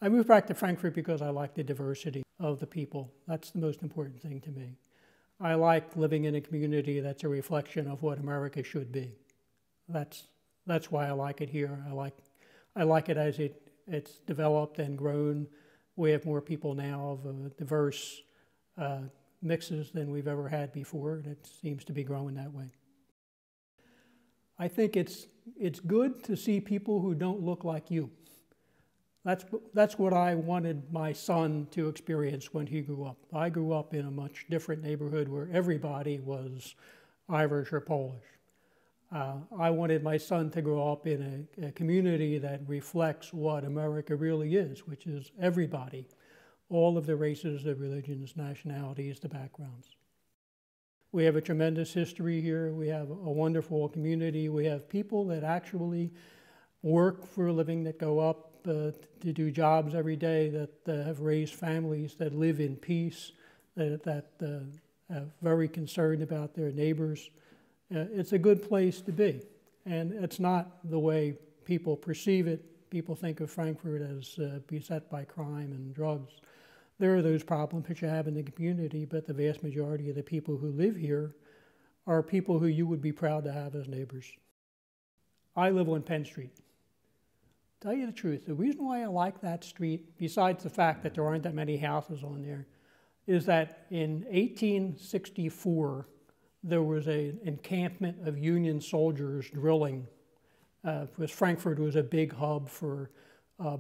I moved back to Frankfurt because I like the diversity of the people. That's the most important thing to me. I like living in a community that's a reflection of what America should be. That's why I like it here. I like it as it's developed and grown. We have more people now of diverse mixes than we've ever had before, and it seems to be growing that way. I think it's good to see people who don't look like you. That's what I wanted my son to experience when he grew up. I grew up in a much different neighborhood where everybody was Irish or Polish. I wanted my son to grow up in a community that reflects what America really is, which is everybody, all of the races, the religions, nationalities, the backgrounds. We have a tremendous history here. We have a wonderful community. We have people that actually work for a living, that go up to do jobs every day, that have raised families, that live in peace, that are very concerned about their neighbors. It's a good place to be, and it's not the way people perceive it. People think of Frankfurt as beset by crime and drugs. There are those problems that you have in the community, but the vast majority of the people who live here are people who you would be proud to have as neighbors. I live on Penn Street. Tell you the truth, the reason why I like that street, besides the fact that there aren't that many houses on there, is that in 1864, there was an encampment of Union soldiers drilling. Because Frankfurt was a big hub for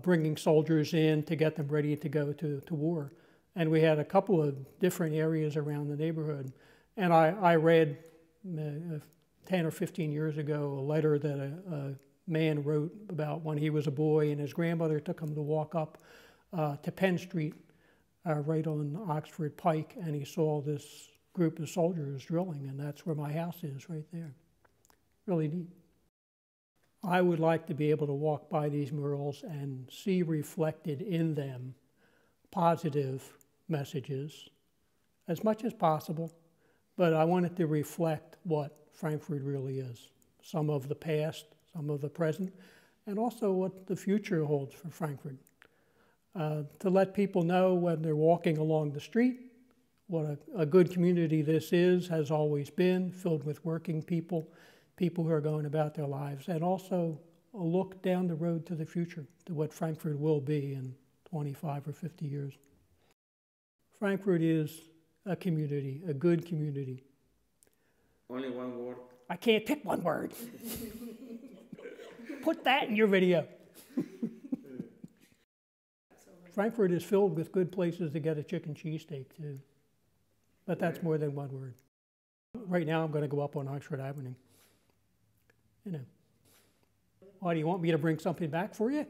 bringing soldiers in to get them ready to go to war. And we had a couple of different areas around the neighborhood. And I read 10 or 15 years ago a letter that a man wrote about when he was a boy and his grandmother took him to walk up to Penn Street right on Oxford Pike, and he saw this group of soldiers drilling, and that's where my house is, right there. Really neat. I would like to be able to walk by these murals and see reflected in them positive messages as much as possible, but I want it to reflect what Frankfurt really is. Some of the past, some of the present, and also what the future holds for Frankfurt. To let people know when they're walking along the street what a good community this is, has always been, filled with working people, people who are going about their lives, and also a look down the road to the future, to what Frankfurt will be in 25 or 50 years. Frankfurt is a community, a good community. Only one word? I can't pick one word. Put that in your video. Frankfurt is filled with good places to get a chicken cheesesteak too. But that's more than one word. Right now I'm going to go up on Oxford Avenue. You know. Why, do you want me to bring something back for you?